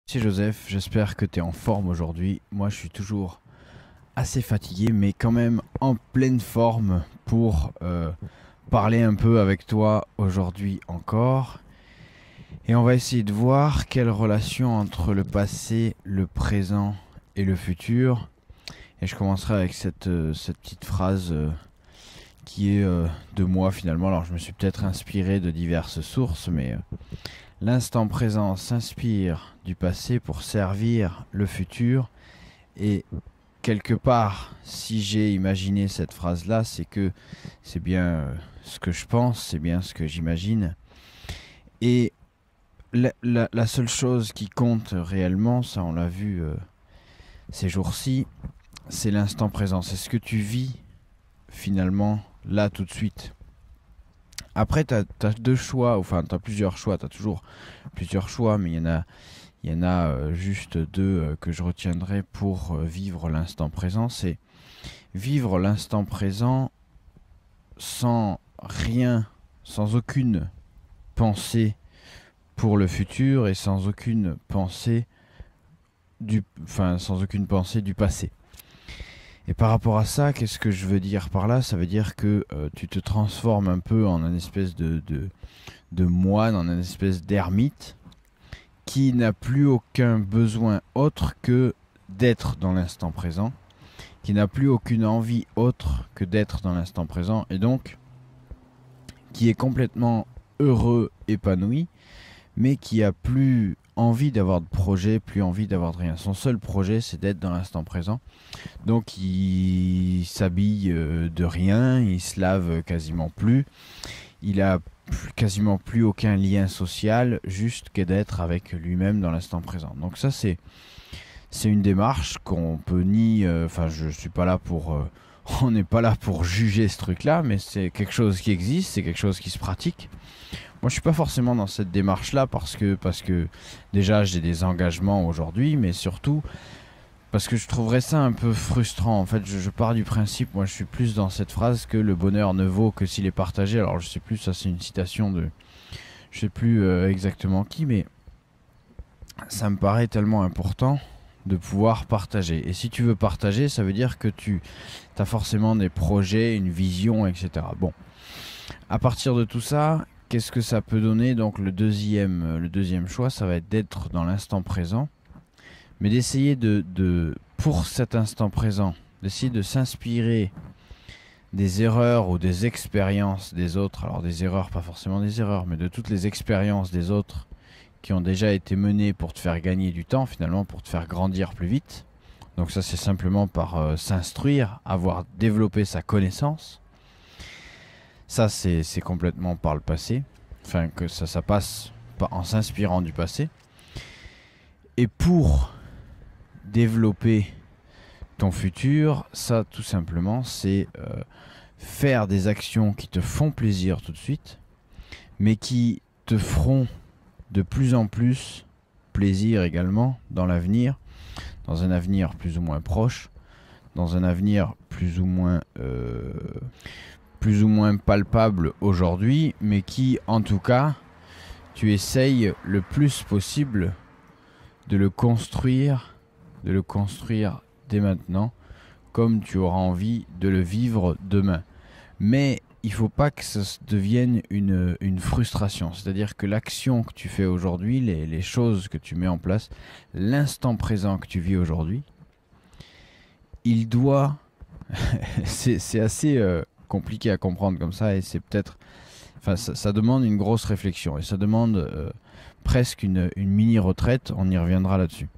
C'est Joseph, j'espère que tu es en forme aujourd'hui. Moi, je suis toujours assez fatigué, mais quand même en pleine forme pour parler un peu avec toi aujourd'hui encore. Et on va essayer de voir quelle relation entre le passé, le présent et le futur. Et je commencerai avec cette petite phrase qui est de moi finalement. Alors, je me suis peut-être inspiré de diverses sources, mais l'instant présent s'inspire du passé pour servir le futur. Et quelque part, si j'ai imaginé cette phrase-là, c'est que c'est bien ce que je pense, c'est bien ce que j'imagine. Et la seule chose qui compte réellement, ça on l'a vu ces jours-ci, c'est l'instant présent. C'est ce que tu vis finalement là tout de suite. Après, tu as deux choix, enfin tu as plusieurs choix, tu as toujours plusieurs choix, mais il y en a juste deux que je retiendrai pour vivre l'instant présent. C'est vivre l'instant présent sans rien, sans aucune pensée pour le futur et sans aucune pensée sans aucune pensée du passé. Et par rapport à ça, qu'est-ce que je veux dire par là? Ça veut dire que tu te transformes un peu en un espèce de moine, en un espèce d'ermite qui n'a plus aucun besoin autre que d'être dans l'instant présent, qui n'a plus aucune envie autre que d'être dans l'instant présent, et donc qui est complètement heureux, épanoui, mais qui a plus envie d'avoir de projet, plus envie d'avoir de rien. Son seul projet, c'est d'être dans l'instant présent. Donc il s'habille de rien, il se lave quasiment plus, il a quasiment plus aucun lien social, juste que d'être avec lui-même dans l'instant présent. Donc ça, c'est une démarche qu'on peut ni... Enfin, je suis pas là pour... on n'est pas là pour juger ce truc-là, mais c'est quelque chose qui existe, c'est quelque chose qui se pratique. Moi, je suis pas forcément dans cette démarche-là parce que déjà, j'ai des engagements aujourd'hui, mais surtout parce que je trouverais ça un peu frustrant. En fait, je pars du principe, moi, je suis plus dans cette phrase que le bonheur ne vaut que s'il est partagé. Alors, je sais plus, ça, c'est une citation de... Je sais plus exactement qui, mais ça me paraît tellement important de pouvoir partager. Et si tu veux partager, ça veut dire que tu as forcément des projets, une vision, etc. Bon, à partir de tout ça, qu'est-ce que ça peut donner? Donc le deuxième choix, ça va être d'être dans l'instant présent, mais d'essayer pour cet instant présent, d'essayer de s'inspirer des erreurs ou des expériences des autres. Alors des erreurs, pas forcément des erreurs, mais de toutes les expériences des autres qui ont déjà été menées pour te faire gagner du temps, finalement, pour te faire grandir plus vite. Donc ça, c'est simplement par s'instruire, avoir développé sa connaissance. Ça, c'est complètement par le passé. Enfin, que ça passe en s'inspirant du passé. Et pour développer ton futur, ça, tout simplement, c'est faire des actions qui te font plaisir tout de suite, mais qui te feront de plus en plus plaisir également dans l'avenir, dans un avenir plus ou moins proche, dans un avenir plus ou moins palpable aujourd'hui, mais qui, en tout cas, tu essayes le plus possible de le construire dès maintenant, comme tu auras envie de le vivre demain. Mais il faut pas que ça devienne une frustration. C'est-à-dire que l'action que tu fais aujourd'hui, les choses que tu mets en place, l'instant présent que tu vis aujourd'hui, il doit... c'est assez compliqué à comprendre comme ça et c'est peut-être... Enfin, ça demande une grosse réflexion et ça demande presque une mini-retraite, on y reviendra là-dessus.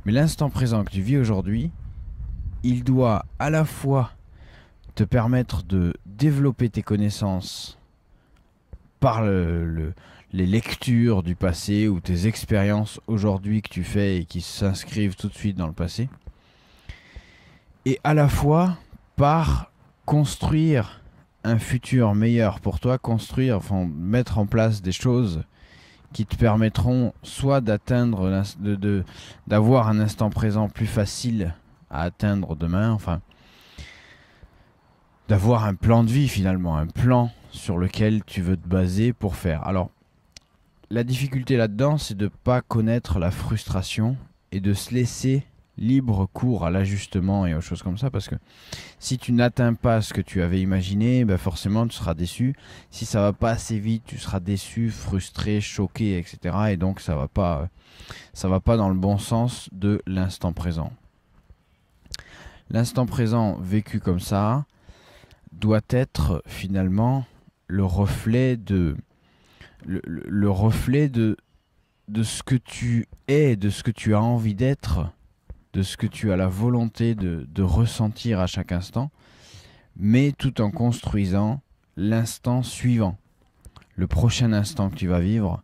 Mais l'instant présent que tu vis aujourd'hui, il doit à la fois te permettre de développer tes connaissances par les lectures du passé ou tes expériences aujourd'hui que tu fais et qui s'inscrivent tout de suite dans le passé. Et à la fois par construire un futur meilleur pour toi, mettre en place des choses qui te permettront soit d'avoir un instant présent plus facile à atteindre demain, enfin d'avoir un plan de vie finalement, un plan sur lequel tu veux te baser pour faire. Alors, la difficulté là-dedans, c'est de ne pas connaître la frustration et de se laisser libre cours à l'ajustement et aux choses comme ça, parce que si tu n'atteins pas ce que tu avais imaginé, ben forcément tu seras déçu. Si ça va pas assez vite, tu seras déçu, frustré, choqué, etc. Et donc ça va pas dans le bon sens de l'instant présent. L'instant présent vécu comme ça doit être finalement le reflet de ce que tu es, de ce que tu as envie d'être, de ce que tu as la volonté de ressentir à chaque instant, mais tout en construisant l'instant suivant, le prochain instant que tu vas vivre,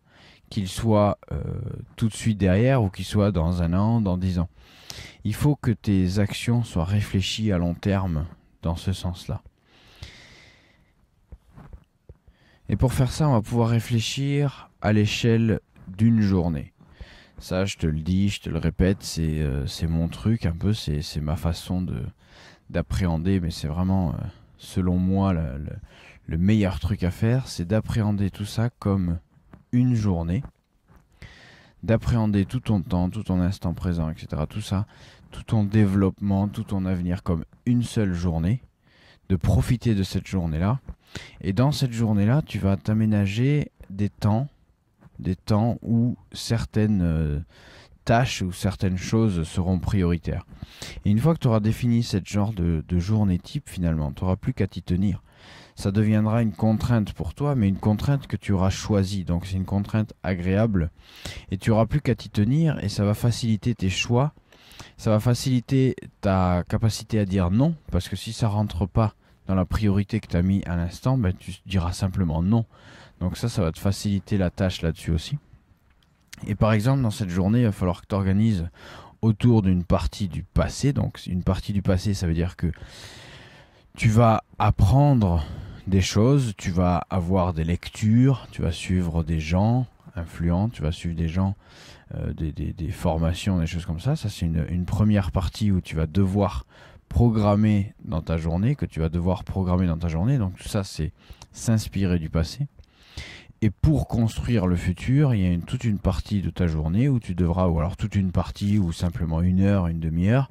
qu'il soit tout de suite derrière ou qu'il soit dans 1 an, dans 10 ans. Il faut que tes actions soient réfléchies à long terme dans ce sens-là. Et pour faire ça, on va pouvoir réfléchir à l'échelle d'une journée. Ça, je te le dis, je te le répète, c'est mon truc un peu, c'est ma façon d'appréhender, mais c'est vraiment, selon moi, le meilleur truc à faire, c'est d'appréhender tout ça comme une journée, d'appréhender tout ton temps, tout ton instant présent, etc. Tout ça, tout ton développement, tout ton avenir comme une seule journée, de profiter de cette journée-là. Et dans cette journée-là, tu vas t'aménager des temps où certaines tâches ou certaines choses seront prioritaires. Et une fois que tu auras défini cette genre de journée type, finalement, tu n'auras plus qu'à t'y tenir. Ça deviendra une contrainte pour toi, mais une contrainte que tu auras choisie. Donc c'est une contrainte agréable. Et tu n'auras plus qu'à t'y tenir et ça va faciliter tes choix. Ça va faciliter ta capacité à dire non, parce que si ça ne rentre pas dans la priorité que tu as mis à l'instant, ben, tu diras simplement non. Donc ça va te faciliter la tâche là-dessus aussi. Et par exemple, dans cette journée, il va falloir que tu organises autour d'une partie du passé. Donc une partie du passé, ça veut dire que tu vas apprendre des choses, tu vas avoir des lectures, tu vas suivre des gens influents, tu vas suivre des gens, des formations, des choses comme ça. Ça, c'est une première partie où tu vas devoir programmer dans ta journée, Donc tout ça, c'est s'inspirer du passé. Et pour construire le futur, il y a toute une partie de ta journée où tu devras, ou alors toute une partie, ou simplement 1 heure, une demi-heure,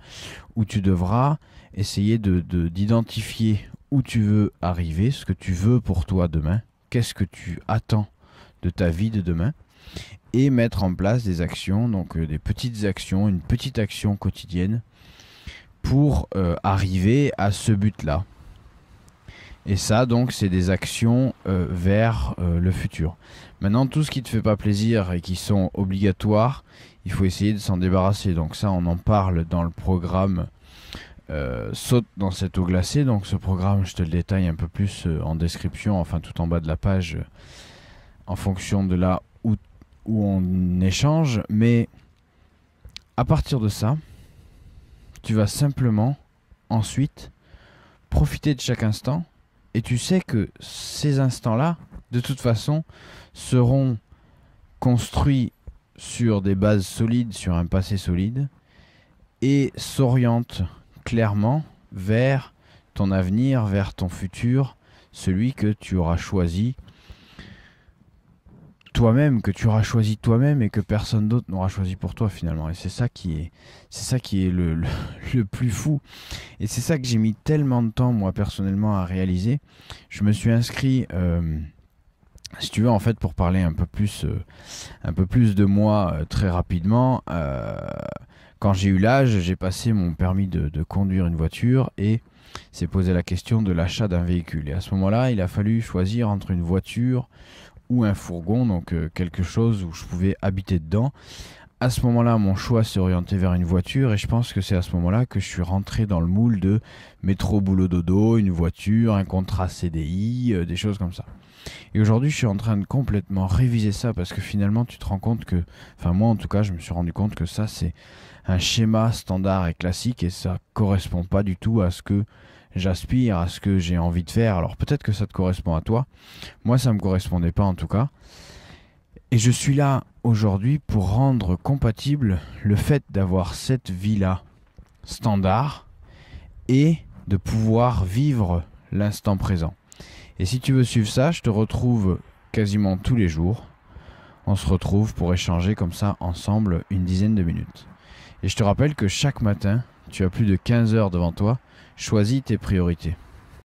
où tu devras essayer d'identifier où tu veux arriver, ce que tu veux pour toi demain, qu'est-ce que tu attends de ta vie de demain, et mettre en place des actions, donc des petites actions, une petite action quotidienne pour arriver à ce but-là. Et ça, donc, c'est des actions vers le futur. Maintenant, tout ce qui ne te fait pas plaisir et qui sont obligatoires, il faut essayer de s'en débarrasser. Donc ça, on en parle dans le programme Saute dans cette eau glacée. Donc ce programme, je te le détaille un peu plus en description, enfin tout en bas de la page, en fonction de là où on échange. Mais à partir de ça, tu vas simplement ensuite profiter de chaque instant. Et tu sais que ces instants-là, de toute façon, seront construits sur des bases solides, sur un passé solide, et s'orientent clairement vers ton avenir, vers ton futur, celui que tu auras choisi toi-même, et que personne d'autre n'aura choisi pour toi finalement. Et c'est ça qui est le plus fou. Et c'est ça que j'ai mis tellement de temps, moi personnellement, à réaliser. Je me suis inscrit, si tu veux, en fait, pour parler un peu plus de moi très rapidement. Quand j'ai eu l'âge, j'ai passé mon permis de conduire une voiture et s'est posé la question de l'achat d'un véhicule. Et à ce moment-là, il a fallu choisir entre une voiture ou un fourgon, donc quelque chose où je pouvais habiter dedans. À ce moment-là, mon choix s'est orienté vers une voiture et je pense que c'est à ce moment-là que je suis rentré dans le moule de métro boulot dodo, une voiture, un contrat CDI, des choses comme ça. Et aujourd'hui, je suis en train de complètement réviser ça parce que finalement, tu te rends compte que, enfin moi en tout cas, je me suis rendu compte que ça c'est un schéma standard et classique et ça correspond pas du tout à ce que j'aspire, à ce que j'ai envie de faire. Alors peut-être que ça te correspond à toi. Moi, ça me correspondait pas en tout cas. Et je suis là aujourd'hui pour rendre compatible le fait d'avoir cette vie-là standard et de pouvoir vivre l'instant présent. Et si tu veux suivre ça, je te retrouve quasiment tous les jours on se retrouve pour échanger comme ça ensemble une dizaine de minutes. Et je te rappelle que chaque matin, tu as plus de 15 heures devant toi. Choisis tes priorités.